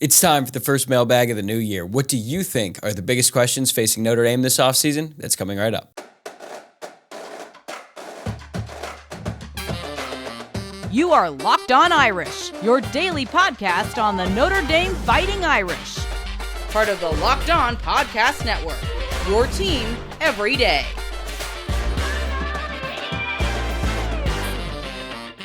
It's time for the first mailbag of the new year. What do you think are the biggest questions facing Notre Dame this offseason? That's coming right up. You are Locked On Irish, your daily podcast on the Notre Dame Fighting Irish. Part of the Locked On Podcast Network, your team every day.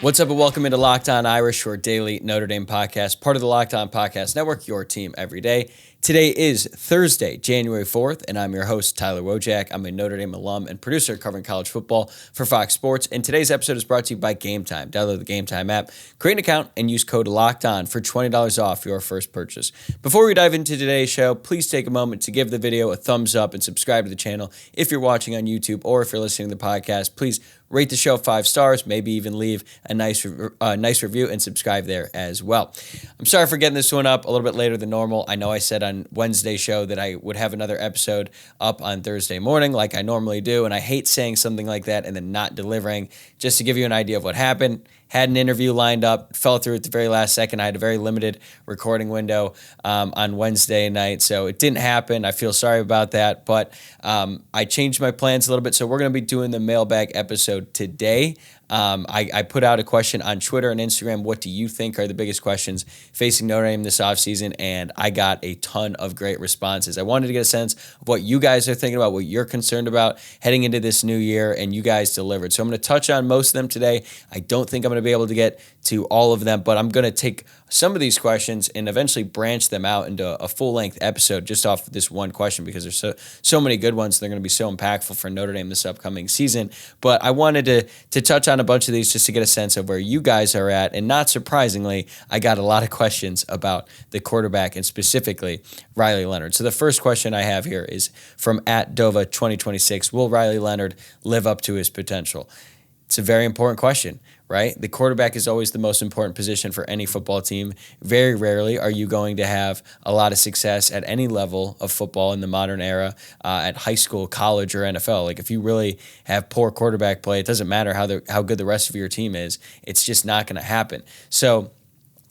What's up and welcome into Locked On Irish, your daily Notre Dame podcast, part of the Locked On Podcast Network, your team every day. Today is Thursday, January 4th, and I'm your host, Tyler Wojciak. I'm a Notre Dame alum and producer covering college football for Fox Sports, and today's episode is brought to you by Gametime. Download the Gametime app, create an account, and use code LOCKEDON for $20 off your first purchase. Before we dive into today's show, please take a moment to give the video a thumbs up and subscribe to the channel. If you're watching on YouTube or if you're listening to the podcast, please rate the show 5 stars, maybe even leave a nice review and subscribe there as well. I'm sorry for getting this one up a little bit later than normal. I know I said on Wednesday's show that I would have another episode up on Thursday morning like I normally do, and I hate saying something like that and then not delivering. Just to give you an idea of what happened, had an interview lined up, fell through at the very last second. I had a very limited recording window on Wednesday night, so it didn't happen. I feel sorry about that, but I changed my plans a little bit, so we're going to be doing the mailbag episode today. I put out a question on Twitter and Instagram, what do you think are the biggest questions facing Notre Dame this offseason? And I got a ton of great responses. I wanted to get a sense of what you guys are thinking about, what you're concerned about heading into this new year, and you guys delivered. So I'm going to touch on most of them today. I don't think I'm going to be able to get to all of them, but I'm going to take some of these questions and eventually branch them out into a full-length episode just off of this one question because there's so many good ones. They're going to be so impactful for Notre Dame this upcoming season. But I wanted to touch on a bunch of these just to get a sense of where you guys are at. And not surprisingly, I got a lot of questions about the quarterback and specifically Riley Leonard. So the first question I have here is from @Dova2026. Will Riley Leonard live up to his potential? It's a very important question, right? The quarterback is always the most important position for any football team. Very rarely are you going to have a lot of success at any level of football in the modern era, at high school, college, or NFL. Like if you really have poor quarterback play, it doesn't matter how good the rest of your team is. It's just not going to happen. So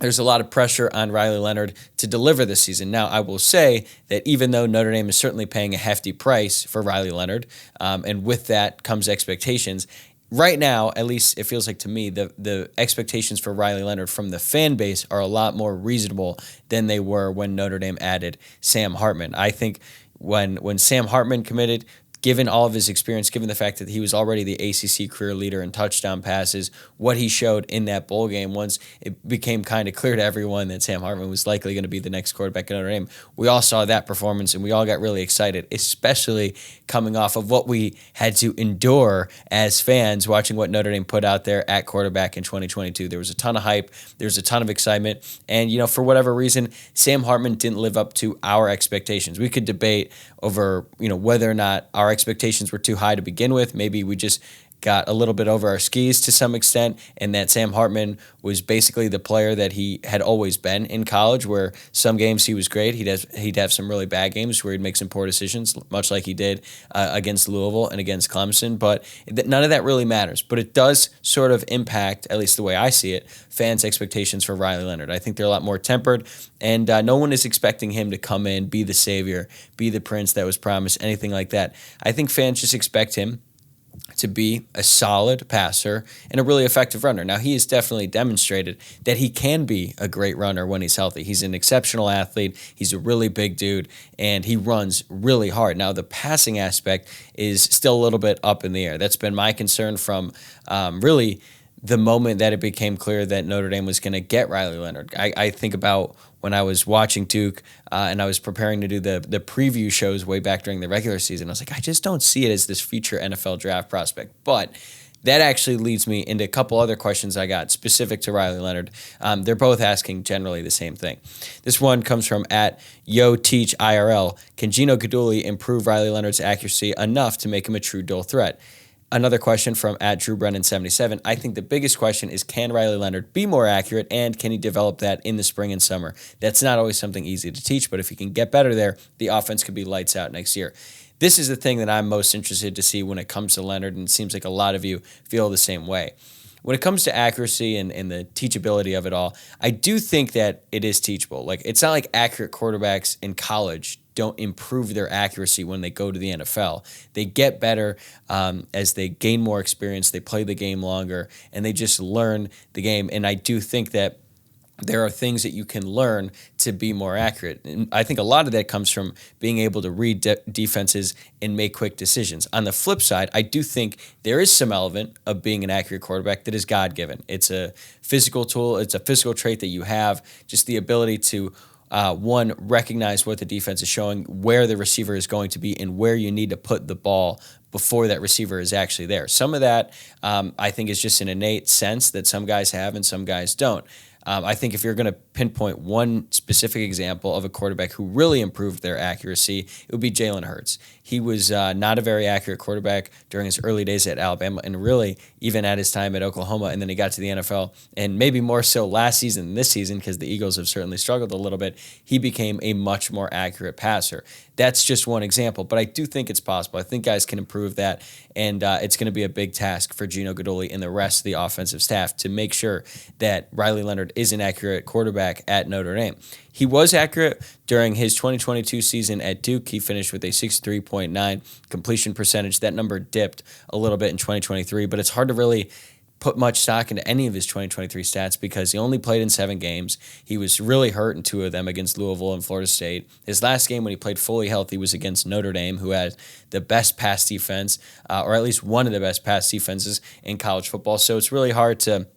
there's a lot of pressure on Riley Leonard to deliver this season. Now, I will say that even though Notre Dame is certainly paying a hefty price for Riley Leonard, and with that comes expectations, right now, at least it feels like to me, the expectations for Riley Leonard from the fan base are a lot more reasonable than they were when Notre Dame added Sam Hartman. I think when Sam Hartman committed, given all of his experience, given the fact that he was already the ACC career leader in touchdown passes, what he showed in that bowl game, once it became kind of clear to everyone that Sam Hartman was likely going to be the next quarterback at Notre Dame, we all saw that performance and we all got really excited, especially coming off of what we had to endure as fans watching what Notre Dame put out there at quarterback in 2022. There was a ton of hype, there was a ton of excitement, and for whatever reason, Sam Hartman didn't live up to our expectations. We could debate over whether or not our expectations were too high to begin with. Maybe we just got a little bit over our skis to some extent, and that Sam Hartman was basically the player that he had always been in college, where some games he was great. He'd have some really bad games where he'd make some poor decisions, much like he did against Louisville and against Clemson, but none of that really matters. But it does sort of impact, at least the way I see it, fans' expectations for Riley Leonard. I think they're a lot more tempered, and no one is expecting him to come in, be the savior, be the prince that was promised, anything like that. I think fans just expect him to be a solid passer and a really effective runner. Now, he has definitely demonstrated that he can be a great runner when he's healthy. He's an exceptional athlete. He's a really big dude, and he runs really hard. Now, the passing aspect is still a little bit up in the air. That's been my concern from really the moment that it became clear that Notre Dame was going to get Riley Leonard. I think about when I was watching Duke and I was preparing to do the preview shows way back during the regular season. I was like, I just don't see it as this future NFL draft prospect. But that actually leads me into a couple other questions I got specific to Riley Leonard. They're both asking generally the same thing. This one comes from @YoTeachIRL. Can Gino Guidugli improve Riley Leonard's accuracy enough to make him a true dual threat? Another question from @DrewBrennan77. I think the biggest question is, can Riley Leonard be more accurate, and can he develop that in the spring and summer? That's not always something easy to teach, but if he can get better there, the offense could be lights out next year. This is the thing that I'm most interested to see when it comes to Leonard, and it seems like a lot of you feel the same way. when it comes to accuracy and the teachability of it all, I do think that it is teachable. Like, it's not like accurate quarterbacks in college don't improve their accuracy when they go to the NFL. They get better as they gain more experience, they play the game longer, and they just learn the game. And I do think that there are things that you can learn to be more accurate. And I think a lot of that comes from being able to read defenses and make quick decisions. On the flip side, I do think there is some element of being an accurate quarterback that is God-given. It's a physical tool. It's a physical trait that you have, just the ability to one, recognize what the defense is showing, where the receiver is going to be, and where you need to put the ball before that receiver is actually there. Some of that, I think, is just an innate sense that some guys have and some guys don't. I think if you're going to pinpoint one specific example of a quarterback who really improved their accuracy, it would be Jalen Hurts. He was not a very accurate quarterback during his early days at Alabama, and really even at his time at Oklahoma, and then he got to the NFL, and maybe more so last season than this season, because the Eagles have certainly struggled a little bit. He became a much more accurate passer. That's just one example, but I do think it's possible. I think guys can improve that, and it's going to be a big task for Gino Guidugli and the rest of the offensive staff to make sure that Riley Leonard is an accurate quarterback at Notre Dame. He was accurate during his 2022 season at Duke. He finished with a 63.9 completion percentage. That number dipped a little bit in 2023, but it's hard to really put much stock into any of his 2023 stats because he only played in 7 games. He was really hurt in 2 of them against Louisville and Florida State. His last game when he played fully healthy was against Notre Dame, who had the best pass defense, or at least one of the best pass defenses in college football. So it's really hard to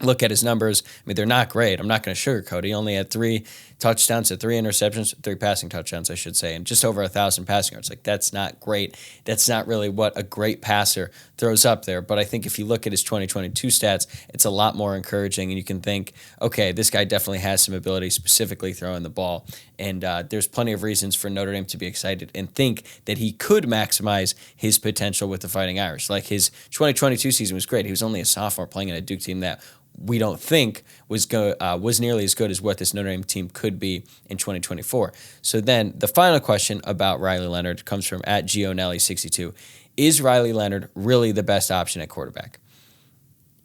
look at his numbers. I mean, they're not great. I'm not going to sugarcoat. He only had 3 touchdowns to 3 interceptions, 3 passing touchdowns, I should say, and just over 1,000 passing yards. Like, that's not great. That's not really what a great passer throws up there. But I think if you look at his 2022 stats, it's a lot more encouraging, and you can think, okay, this guy definitely has some ability, specifically throwing the ball. And there's plenty of reasons for Notre Dame to be excited and think that he could maximize his potential with the Fighting Irish. Like, his 2022 season was great. He was only a sophomore playing in a Duke team that we don't think was nearly as good as what this Notre Dame team could be in 2024. So then the final question about Riley Leonard comes from @Gionelli62. Is Riley Leonard really the best option at quarterback?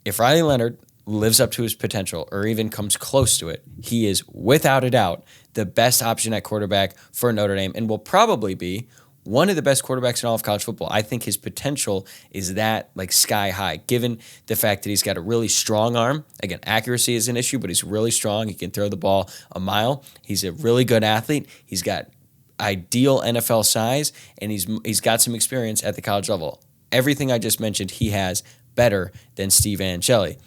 If Riley Leonard lives up to his potential or even comes close to it, he is without a doubt the best option at quarterback for Notre Dame and will probably be one of the best quarterbacks in all of college football. I think his potential is that, like, sky high, given the fact that he's got a really strong arm. Again, accuracy is an issue, but he's really strong. He can throw the ball a mile. He's a really good athlete. He's got ideal NFL size, and he's got some experience at the college level. Everything I just mentioned, he has better than Steve Angeli,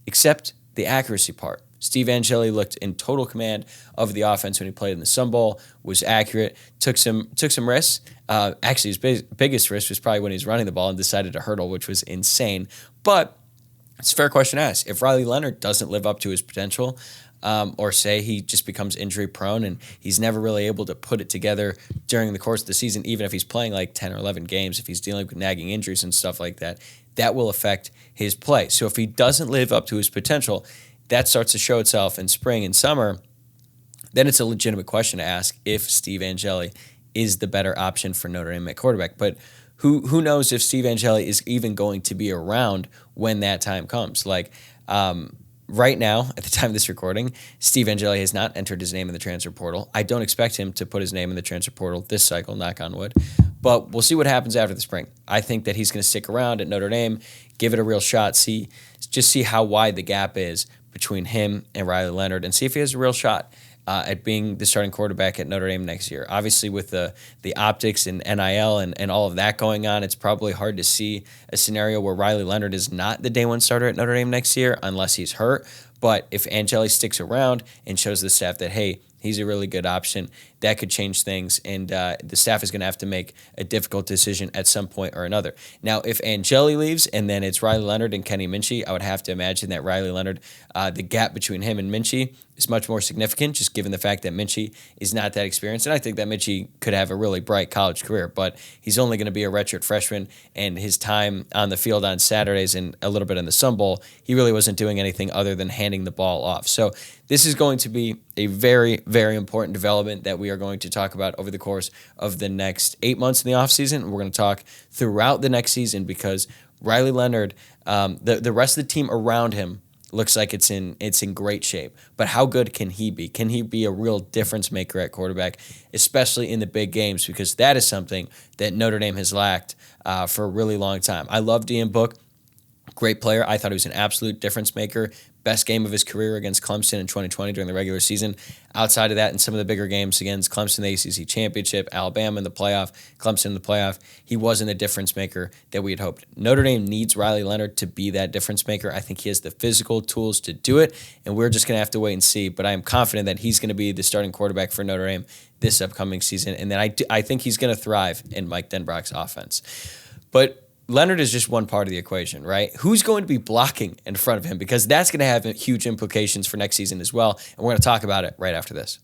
except the accuracy part. Steve Angeli looked in total command of the offense when he played in the Sun Bowl, was accurate, took some risks. Actually, his biggest risk was probably when he was running the ball and decided to hurdle, which was insane. But it's a fair question to ask. If Riley Leonard doesn't live up to his potential, or say he just becomes injury prone and he's never really able to put it together during the course of the season, even if he's playing like 10 or 11 games, if he's dealing with nagging injuries and stuff like that, that will affect his play. So if he doesn't live up to his potential, that starts to show itself in spring and summer, then it's a legitimate question to ask if Steve Angeli is the better option for Notre Dame at quarterback. But who knows if Steve Angeli is even going to be around when that time comes. Like, right now, at the time of this recording, Steve Angeli has not entered his name in the transfer portal. I don't expect him to put his name in the transfer portal this cycle, knock on wood. But we'll see what happens after the spring. I think that he's going to stick around at Notre Dame, give it a real shot, see how wide the gap is between him and Riley Leonard, and see if he has a real shot at being the starting quarterback at Notre Dame next year. Obviously, with the optics and NIL and all of that going on, it's probably hard to see a scenario where Riley Leonard is not the day one starter at Notre Dame next year unless he's hurt. But if Angeli sticks around and shows the staff that, hey, he's a really good option, that could change things, and the staff is going to have to make a difficult decision at some point or another. Now, if Angeli leaves and then it's Riley Leonard and Kenny Minchey, I would have to imagine that Riley Leonard, the gap between him and Minchey is much more significant, just given the fact that Minchey is not that experienced. And I think that Minchey could have a really bright college career, but he's only going to be a redshirt freshman, and his time on the field on Saturdays and a little bit in the Sun Bowl, he really wasn't doing anything other than handing the ball off. So this is going to be a very, very important development that we are going to talk about over the course of the next 8 months in the offseason. We're going to talk throughout the next season because Riley Leonard, the rest of the team around him looks like it's in great shape. But how good can he be? Can he be a real difference maker at quarterback, especially in the big games? Because that is something that Notre Dame has lacked for a really long time. I love Ian Book. Great player. I thought he was an absolute difference maker. Best game of his career against Clemson in 2020 during the regular season. Outside of that, in some of the bigger games against Clemson in the ACC Championship, Alabama in the playoff, Clemson in the playoff, he wasn't the difference maker that we had hoped. Notre Dame needs Riley Leonard to be that difference maker. I think he has the physical tools to do it, and we're just going to have to wait and see. But I am confident that he's going to be the starting quarterback for Notre Dame this upcoming season, and then I think he's going to thrive in Mike Denbrock's offense. But Leonard is just one part of the equation, right? Who's going to be blocking in front of him? Because that's going to have huge implications for next season as well. And we're going to talk about it right after this.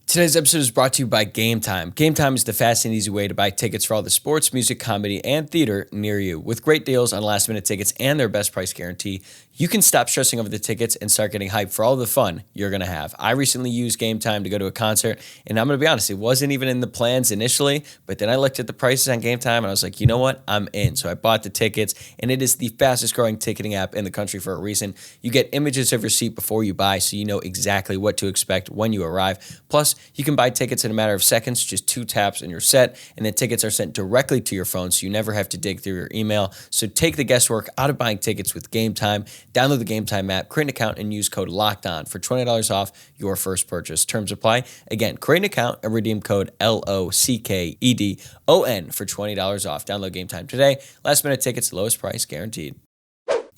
Today's episode is brought to you by Gametime. Gametime is the fast and easy way to buy tickets for all the sports, music, comedy, and theater near you. With great deals on last-minute tickets and their best price guarantee, you can stop stressing over the tickets and start getting hyped for all the fun you're going to have. I recently used Gametime to go to a concert, and I'm going to be honest, it wasn't even in the plans initially, but then I looked at the prices on Gametime, and I was like, you know what? I'm in. So I bought the tickets, and it is the fastest-growing ticketing app in the country for a reason. You get images of your seat before you buy, so you know exactly what to expect when you arrive. Plus, you can buy tickets in a matter of seconds, just 2 taps and you're set, and then tickets are sent directly to your phone, so you never have to dig through your email. So take the guesswork out of buying tickets with Gametime. Download the Gametime app, create an account, and use code LOCKEDON for $20 off your first purchase. Terms apply. Again, create an account and redeem code LOCKEDON for $20 off. Download Gametime today. Last minute tickets, lowest price guaranteed.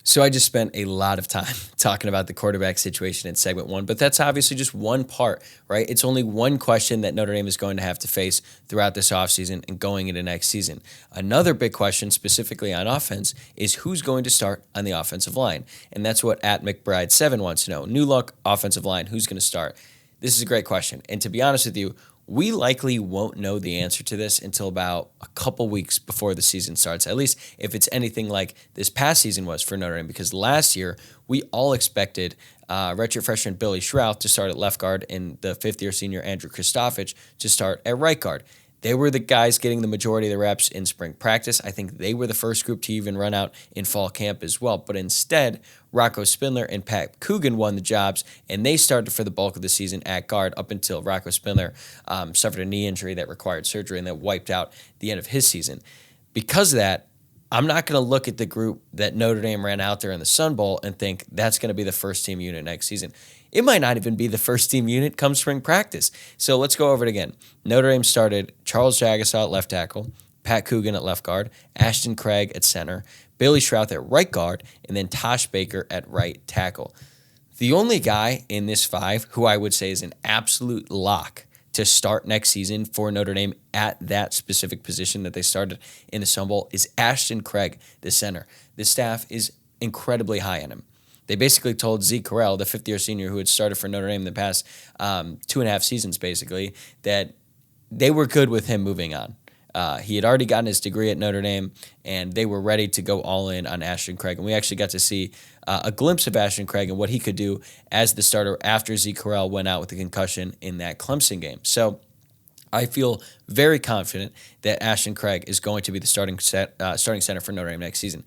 So I just spent a lot of time talking about the quarterback situation in segment 1, but that's obviously just one part, right? It's only one question that Notre Dame is going to have to face throughout this offseason and going into next season. Another big question, specifically on offense, is who's going to start on the offensive line? And that's what @McBride7 wants to know. New look, offensive line, who's going to start? This is a great question. And to be honest with you, we likely won't know the answer to this until about a couple weeks before the season starts, at least if it's anything like this past season was for Notre Dame, because last year we all expected redshirt freshman Billy Schrauth to start at left guard and the fifth-year senior Andrew Kristofich to start at right guard. They were the guys getting the majority of the reps in spring practice. I think they were the first group to even run out in fall camp as well. But instead, Rocco Spindler and Pat Coogan won the jobs, and they started for the bulk of the season at guard up until Rocco Spindler suffered a knee injury that required surgery and that wiped out the end of his season. Because of that, I'm not going to look at the group that Notre Dame ran out there in the Sun Bowl and think that's going to be the first team unit next season. It might not even be the first team unit come spring practice. So let's go over it again. Notre Dame started Charles Jagasaw at left tackle, Pat Coogan at left guard, Ashton Craig at center, Billy Schrauth at right guard, and then Tosh Baker at right tackle. The only guy in this 5 who I would say is an absolute lock to start next season for Notre Dame at that specific position that they started in the Sun Bowl is Ashton Craig, the center. The staff is incredibly high on him. They basically told Zeke Correll, the fifth-year senior who had started for Notre Dame in the past 2.5 seasons, basically, that they were good with him moving on. He had already gotten his degree at Notre Dame, and they were ready to go all in on Ashton Craig. And we actually got to see a glimpse of Ashton Craig and what he could do as the starter after Zeke Correll went out with a concussion in that Clemson game. So I feel very confident that Ashton Craig is going to be the starting center for Notre Dame next season.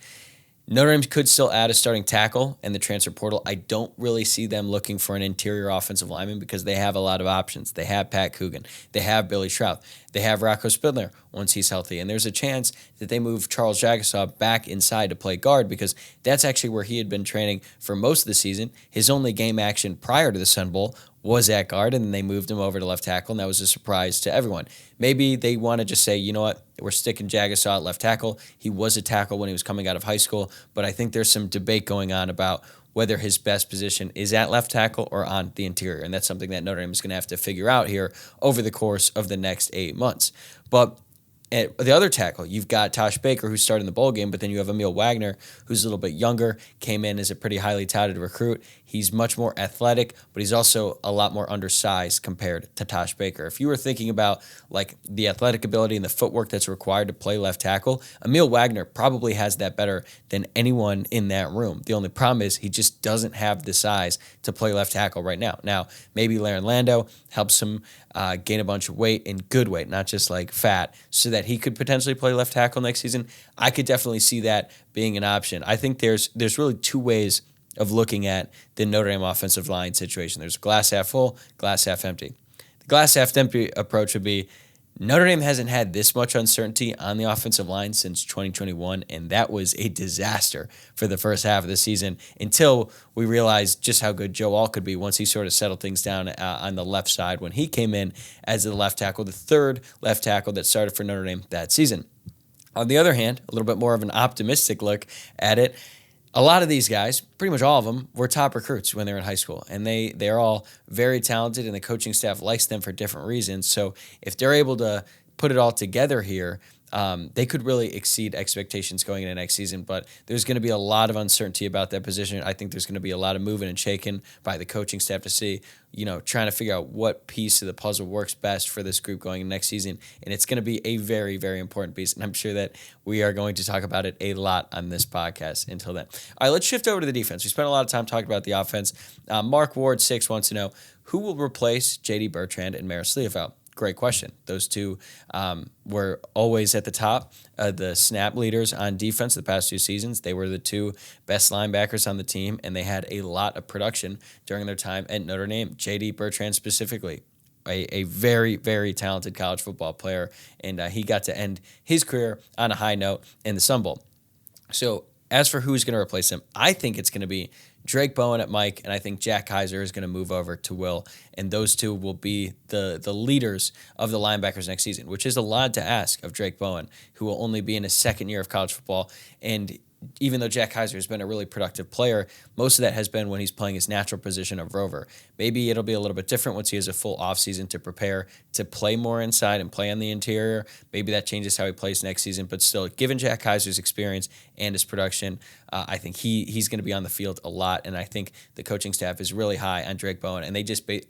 Notre Dame could still add a starting tackle in the transfer portal. I don't really see them looking for an interior offensive lineman because they have a lot of options. They have Pat Coogan. They have Billy Schrauth. They have Rocco Spindler once he's healthy. And there's a chance that they move Charles Jagasaw back inside to play guard because that's actually where he had been training for most of the season. His only game action prior to the Sun Bowl was at guard, and then they moved him over to left tackle, and that was a surprise to everyone. Maybe they want to just say, you know what, we're sticking Jagasaw at left tackle. He was a tackle when he was coming out of high school, but I think there's some debate going on about whether his best position is at left tackle or on the interior, and that's something that Notre Dame is going to have to figure out here over the course of the next 8 months. But at the other tackle, you've got Tosh Baker, who started in the bowl game, but then you have Emil Wagner, who's a little bit younger, came in as a pretty highly touted recruit. He's much more athletic, but he's also a lot more undersized compared to Tosh Baker. If you were thinking about like the athletic ability and the footwork that's required to play left tackle, Emil Wagner probably has that better than anyone in that room. The only problem is he just doesn't have the size to play left tackle right now. Now, maybe Laren Lando helps him gain a bunch of weight and good weight, not just like fat, so that he could potentially play left tackle next season, I could definitely see that being an option. I think there's really two ways of looking at the Notre Dame offensive line situation. There's glass half full, glass half empty. The glass half empty approach would be Notre Dame hasn't had this much uncertainty on the offensive line since 2021, and that was a disaster for the first half of the season until we realized just how good Joe Alt could be once he sort of settled things down on the left side when he came in as the left tackle, the third left tackle that started for Notre Dame that season. On the other hand, a little bit more of an optimistic look at it, a lot of these guys, pretty much all of them, were top recruits when they were in high school, and they're all very talented, and the coaching staff likes them for different reasons. So if they're able to put it all together here, they could really exceed expectations going into next season, but there's going to be a lot of uncertainty about that position. I think there's going to be a lot of moving and shaking by the coaching staff to see, trying to figure out what piece of the puzzle works best for this group going into next season, and it's going to be a very, very important piece, and I'm sure that we are going to talk about it a lot on this podcast until then. All right, let's shift over to the defense. We spent a lot of time talking about the offense. Mark Ward 6 wants to know, who will replace J.D. Bertrand and Maris Leofeld? Great question. Those two were always at the top, the snap leaders on defense the past 2 seasons. They were the 2 best linebackers on the team, and they had a lot of production during their time at Notre Dame. J.D. Bertrand specifically, a very, very talented college football player, and he got to end his career on a high note in the Sun Bowl. So as for who's going to replace him, I think it's going to be Drake Bowen at Mike, and I think Jack Kaiser is going to move over to Will, and those two will be the leaders of the linebackers next season, which is a lot to ask of Drake Bowen, who will only be in his second year of college football. And even though Jack Kaiser has been a really productive player, most of that has been when he's playing his natural position of rover. Maybe it'll be a little bit different once he has a full offseason to prepare to play more inside and play on the interior. Maybe that changes how he plays next season, but still, given Jack Kaiser's experience and his production, I think he's going to be on the field a lot, and I think the coaching staff is really high on Drake Bowen, and I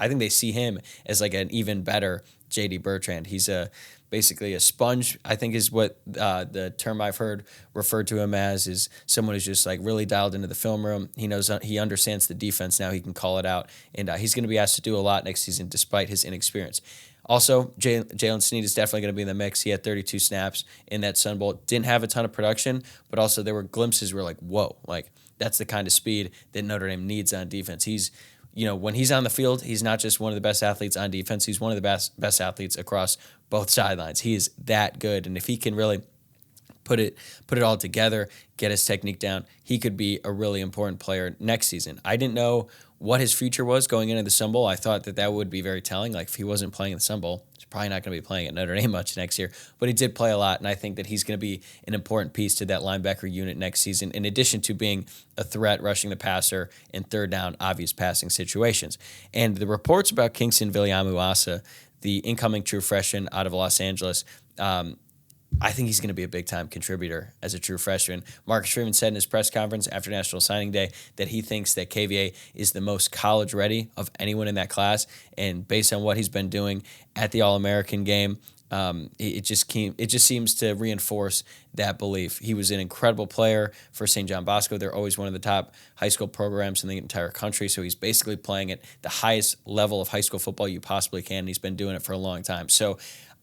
think they see him as like an even better J.D. Bertrand. He's basically a sponge, I think is what the term I've heard referred to him as, is someone who's just like really dialed into the film room. He understands the defense now. He can call it out, and he's going to be asked to do a lot next season despite his inexperience. Also, Jalen Snead is definitely going to be in the mix. He had 32 snaps in that Sun Bowl. Didn't have a ton of production, but also there were glimpses where like, whoa, like that's the kind of speed that Notre Dame needs on defense. He's, when he's on the field, he's not just one of the best athletes on defense. He's one of the best athletes across both sidelines. He is that good, and if he can really put it all together, get his technique down, he could be a really important player next season. I didn't know what his future was going into the Sun Bowl. I thought that would be very telling. Like, if he wasn't playing in the Sun Bowl, he's probably not going to be playing at Notre Dame much next year. But he did play a lot, and I think that he's going to be an important piece to that linebacker unit next season, in addition to being a threat rushing the passer in third down, obvious passing situations. And the reports about Kingston Viliamu-Asa, the incoming true freshman out of Los Angeles, I think he's going to be a big-time contributor as a true freshman. Marcus Freeman said in his press conference after National Signing Day that he thinks that KVA is the most college-ready of anyone in that class, and based on what he's been doing at the All-American game, it just seems to reinforce that belief. He was an incredible player for St. John Bosco. They're always one of the top high school programs in the entire country, so he's basically playing at the highest level of high school football you possibly can, and he's been doing it for a long time. So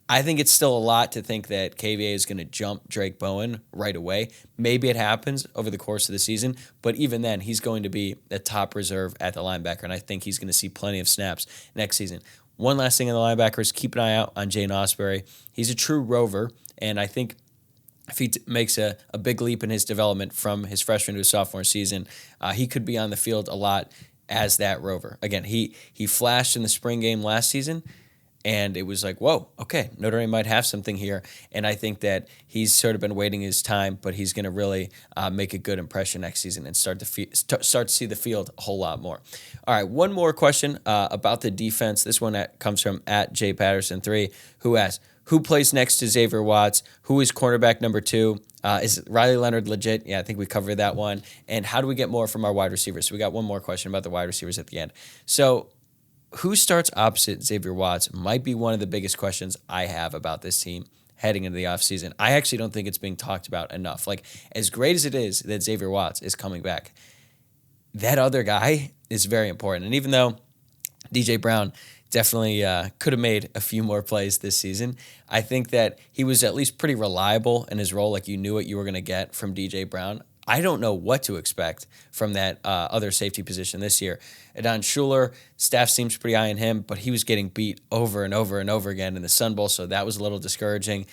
I think it's still a lot to think that KVA is going to jump Drake Bowen right away. Maybe it happens over the course of the season, but even then, he's going to be a top reserve at the linebacker, and I think he's going to see plenty of snaps next season. One last thing on the linebackers, keep an eye out on Jane Osbury. He's a true rover, and I think if he makes a big leap in his development from his freshman to his sophomore season, he could be on the field a lot as that rover. Again, he flashed in the spring game last season, and it was like, whoa, okay, Notre Dame might have something here. And I think that he's sort of been waiting his time, but he's going to really make a good impression next season and start to see the field a whole lot more. All right, one more question about the defense. This one comes from @JPatterson3, who asks, who plays next to Xavier Watts? Who is cornerback number 2? Is Riley Leonard legit? Yeah, I think we covered that one. And how do we get more from our wide receivers? So we got one more question about the wide receivers at the end. So who starts opposite Xavier Watts might be one of the biggest questions I have about this team heading into the offseason. I actually don't think it's being talked about enough. Like, as great as it is that Xavier Watts is coming back, that other guy is very important. And even though DJ Brown definitely could have made a few more plays this season. I think that he was at least pretty reliable in his role, like you knew what you were going to get from DJ Brown. I don't know what to expect from that other safety position this year. Adon Schuler, staff seems pretty high on him, but he was getting beat over and over and over again in the Sun Bowl, so that was a little discouraging.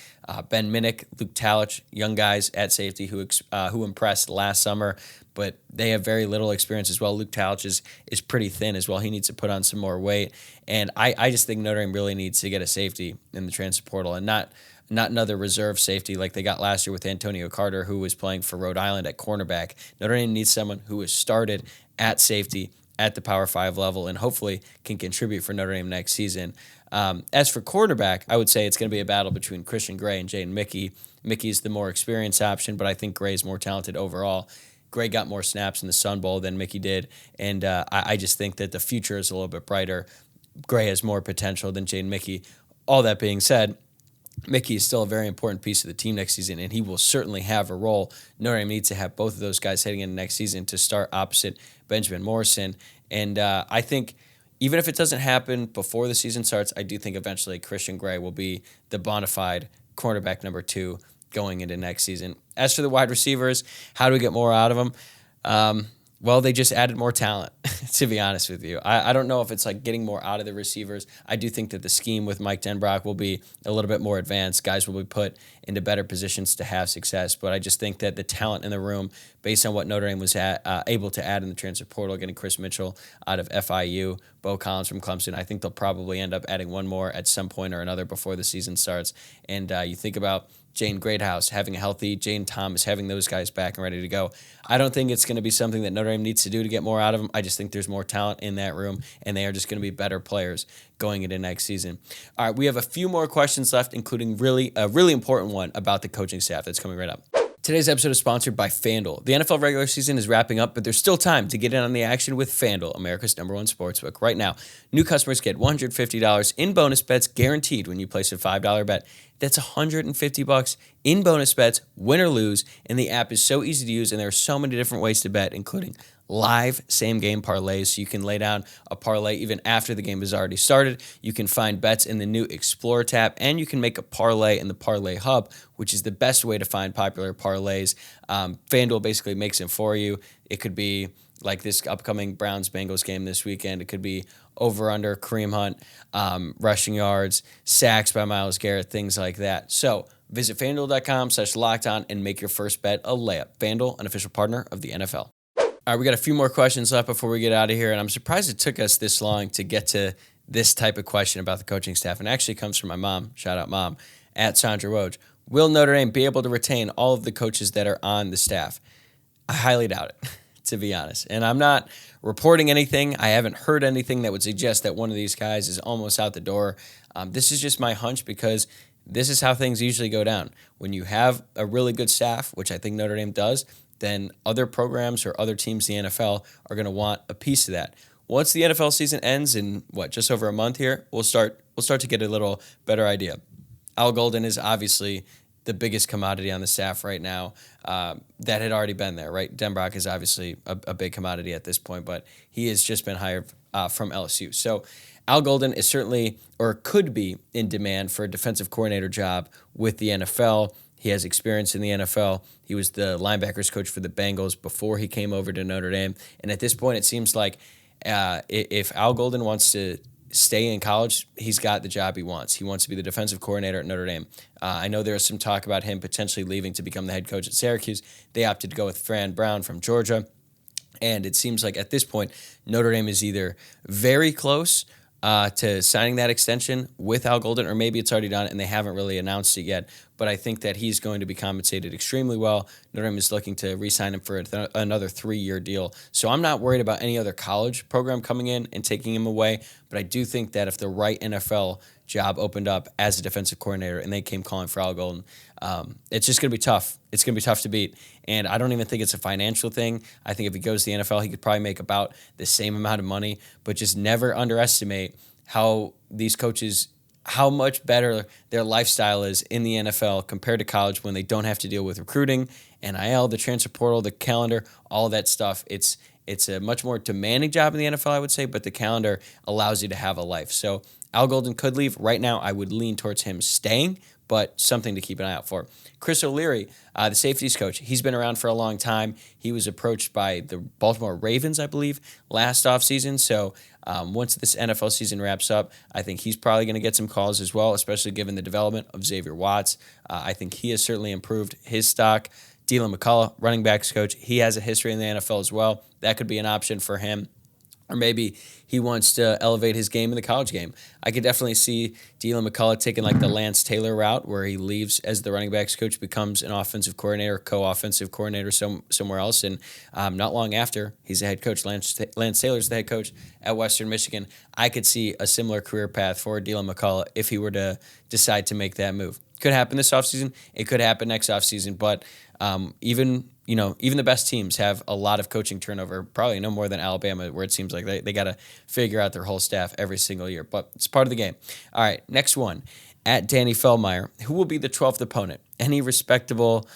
Ben Minnick, Luke Talich, young guys at safety who impressed last summer, but they have very little experience as well. Luke Talich is pretty thin as well. He needs to put on some more weight, and I just think Notre Dame really needs to get a safety in the transfer portal and not another reserve safety like they got last year with Antonio Carter, who was playing for Rhode Island at cornerback. Notre Dame needs someone who has started at safety at the Power 5 level and hopefully can contribute for Notre Dame next season. As for quarterback, I would say it's going to be a battle between Christian Gray and Jaden Mickey. Mickey's the more experienced option, but I think Gray's more talented overall. Gray got more snaps in the Sun Bowl than Mickey did, and I just think that the future is a little bit brighter. Gray has more potential than Jaden Mickey. All that being said, Mickey is still a very important piece of the team next season, and he will certainly have a role. Notre Dame needs to have both of those guys heading into next season to start opposite Benjamin Morrison. And I think even if it doesn't happen before the season starts, I do think eventually Christian Gray will be the bona fide cornerback number 2 going into next season. As for the wide receivers, how do we get more out of them? Well, they just added more talent, to be honest with you. I don't know if it's like getting more out of the receivers. I do think that the scheme with Mike Denbrock will be a little bit more advanced. Guys will be put into better positions to have success. But I just think that the talent in the room, based on what Notre Dame was able to add in the transfer portal, getting Chris Mitchell out of FIU, Bo Collins from Clemson, I think they'll probably end up adding one more at some point or another before the season starts. And you think about Jane Greathouse having a healthy Jane Thomas, having those guys back and ready to go. I don't think it's going to be something that Notre Dame needs to do to get more out of them. I just think there's more talent in that room, and they are just going to be better players going into next season. All right, we have a few more questions left, including a really important one about the coaching staff that's coming right up. Today's episode is sponsored by FanDuel. The NFL regular season is wrapping up, but there's still time to get in on the action with FanDuel, America's #1 sportsbook. Right now, new customers get $150 in bonus bets guaranteed when you place a $5 bet. That's $150 in bonus bets, win or lose, and the app is so easy to use, and there are so many different ways to bet, including live same-game parlays, so you can lay down a parlay even after the game has already started. You can find bets in the new Explore tab, and you can make a parlay in the Parlay Hub, which is the best way to find popular parlays. FanDuel basically makes them for you. It could be like this upcoming Browns-Bengals game this weekend. It could be over-under Kareem Hunt, rushing yards, sacks by Myles Garrett, things like that. So visit FanDuel.com/lockedon and make your first bet a layup. FanDuel, an official partner of the NFL. All right, we got a few more questions left before we get out of here, and I'm surprised it took us this long to get to this type of question about the coaching staff, and it actually comes from my mom, shout out mom, at Sandra Woj. Will Notre Dame be able to retain all of the coaches that are on the staff? I highly doubt it, to be honest, and I'm not reporting anything. I haven't heard anything that would suggest that one of these guys is almost out the door. This is just my hunch because this is how things usually go down. When you have a really good staff, which I think Notre Dame does, then other programs or other teams in the NFL are going to want a piece of that. Once the NFL season ends in, just over a month here, we'll start to get a little better idea. Al Golden is obviously the biggest commodity on the staff right now. That had already been there, right? Denbrock is obviously a big commodity at this point, but he has just been hired from LSU. So Al Golden is certainly, or could be, in demand for a defensive coordinator job with the NFL. He has experience in the NFL. He was the linebackers coach for the Bengals before he came over to Notre Dame. And at this point, it seems like if Al Golden wants to stay in college, he's got the job he wants. He wants to be the defensive coordinator at Notre Dame. I know there was some talk about him potentially leaving to become the head coach at Syracuse. They opted to go with Fran Brown from Georgia. And it seems like at this point, Notre Dame is either very close to signing that extension with Al Golden, or maybe it's already done and they haven't really announced it yet. But I think that he's going to be compensated extremely well. Notre Dame is looking to re-sign him for another 3-year deal. So I'm not worried about any other college program coming in and taking him away. But I do think that if the right NFL job opened up as a defensive coordinator and they came calling for Al Golden, it's just going to be tough. It's going to be tough to beat. And I don't even think it's a financial thing. I think if he goes to the NFL, he could probably make about the same amount of money. But just never underestimate how these coaches, how much better their lifestyle is in the NFL compared to college when they don't have to deal with recruiting, NIL, the transfer portal, the calendar, all that stuff. It's It's a much more demanding job in the NFL, I would say, but the calendar allows you to have a life. So Al Golden could leave. Right now, I would lean towards him staying, but something to keep an eye out for. Chris O'Leary, the safeties coach, he's been around for a long time. He was approached by the Baltimore Ravens, I believe, last offseason. So once this NFL season wraps up, I think he's probably going to get some calls as well, especially given the development of Xavier Watts. I think he has certainly improved his stock. Dylan McCullough, running backs coach, he has a history in the NFL as well. That could be an option for him. Or maybe he wants to elevate his game in the college game. I could definitely see Dylan McCullough taking like the Lance Taylor route where he leaves as the running backs coach, becomes an offensive coordinator, co-offensive coordinator somewhere else. And not long after, he's a head coach. Lance Taylor's the head coach at Western Michigan. I could see a similar career path for Dylan McCullough if he were to decide to make that move. Could happen this offseason. It could happen next offseason. But even the best teams have a lot of coaching turnover, probably no more than Alabama, where it seems like they got to figure out their whole staff every single year. But it's part of the game. All right, next one. At Danny Feldmeyer, who will be the 12th opponent? Anyone respectable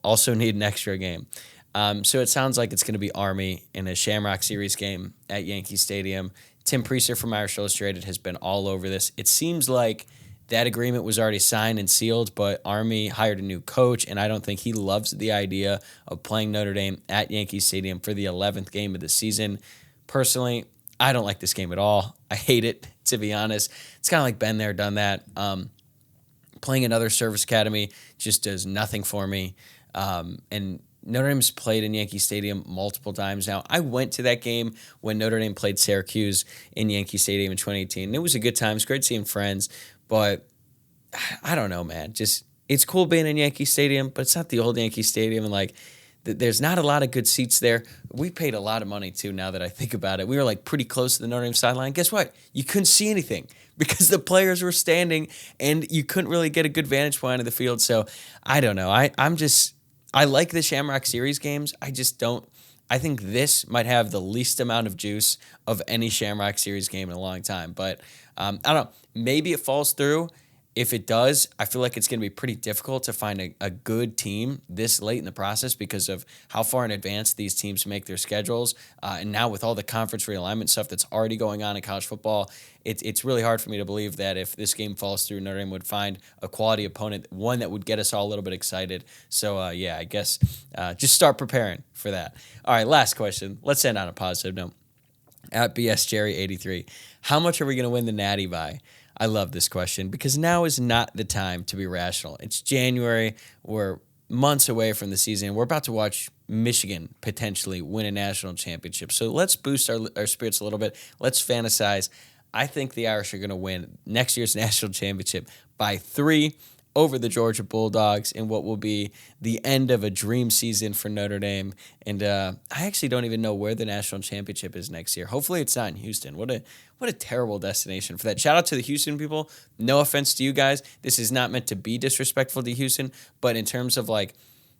also need an extra game. So it sounds like it's going to be Army in a Shamrock Series game at Yankee Stadium. Tim Priester from Irish Illustrated has been all over this. It seems like that agreement was already signed and sealed, but Army hired a new coach, and I don't think he loves the idea of playing Notre Dame at Yankee Stadium for the 11th game of the season. Personally, I don't like this game at all. I hate it, to be honest. It's kind of like been there, done that. Playing another service academy just does nothing for me. And Notre Dame's played in Yankee Stadium multiple times now. I went to that game when Notre Dame played Syracuse in Yankee Stadium in 2018. It was a good time. It was great seeing friends. But I don't know, man. Just it's cool being in Yankee Stadium, but it's not the old Yankee Stadium. And there's not a lot of good seats there. We paid a lot of money too. Now that I think about it, we were pretty close to the Notre Dame sideline. Guess what? You couldn't see anything because the players were standing, and you couldn't really get a good vantage point of the field. So I don't know. I like the Shamrock Series games. I just don't. I think this might have the least amount of juice of any Shamrock Series game in a long time. But I don't know. Maybe it falls through. If it does, I feel like it's going to be pretty difficult to find a good team this late in the process because of how far in advance these teams make their schedules. And now with all the conference realignment stuff that's already going on in college football, it's really hard for me to believe that if this game falls through, Notre Dame would find a quality opponent, one that would get us all a little bit excited. So, I guess just start preparing for that. All right, last question. Let's end on a positive note. At BSJerry83, how much are we going to win the Natty by? I love this question because now is not the time to be rational. It's January. We're months away from the season. We're about to watch Michigan potentially win a national championship. So let's boost our spirits a little bit. Let's fantasize. I think the Irish are going to win next year's national championship by 3 over the Georgia Bulldogs in what will be the end of a dream season for Notre Dame. And I actually don't even know where the national championship is next year. Hopefully it's not in Houston. What a terrible destination for that. Shout out to the Houston people. No offense to you guys. This is not meant to be disrespectful to Houston, but in terms of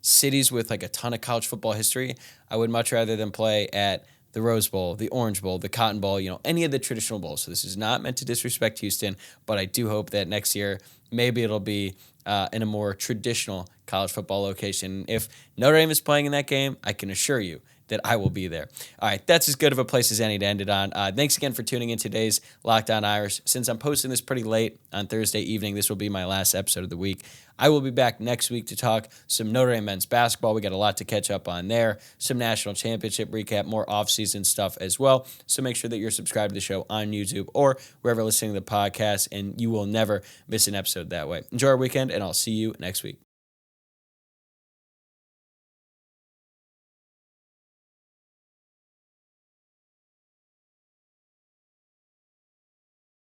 cities with a ton of college football history, I would much rather than play at the Rose Bowl, the Orange Bowl, the Cotton Bowl, any of the traditional bowls. So this is not meant to disrespect Houston, but I do hope that next year maybe it'll be in a more traditional college football location. If Notre Dame is playing in that game, I can assure you that I will be there. All right, that's as good of a place as any to end it on. Thanks again for tuning in today's Locked On Irish. Since I'm posting this pretty late on Thursday evening, this will be my last episode of the week. I will be back next week to talk some Notre Dame men's basketball. We got a lot to catch up on there. Some national championship recap, more off-season stuff as well. So make sure that you're subscribed to the show on YouTube or wherever listening to the podcast, and you will never miss an episode that way. Enjoy our weekend, and I'll see you next week.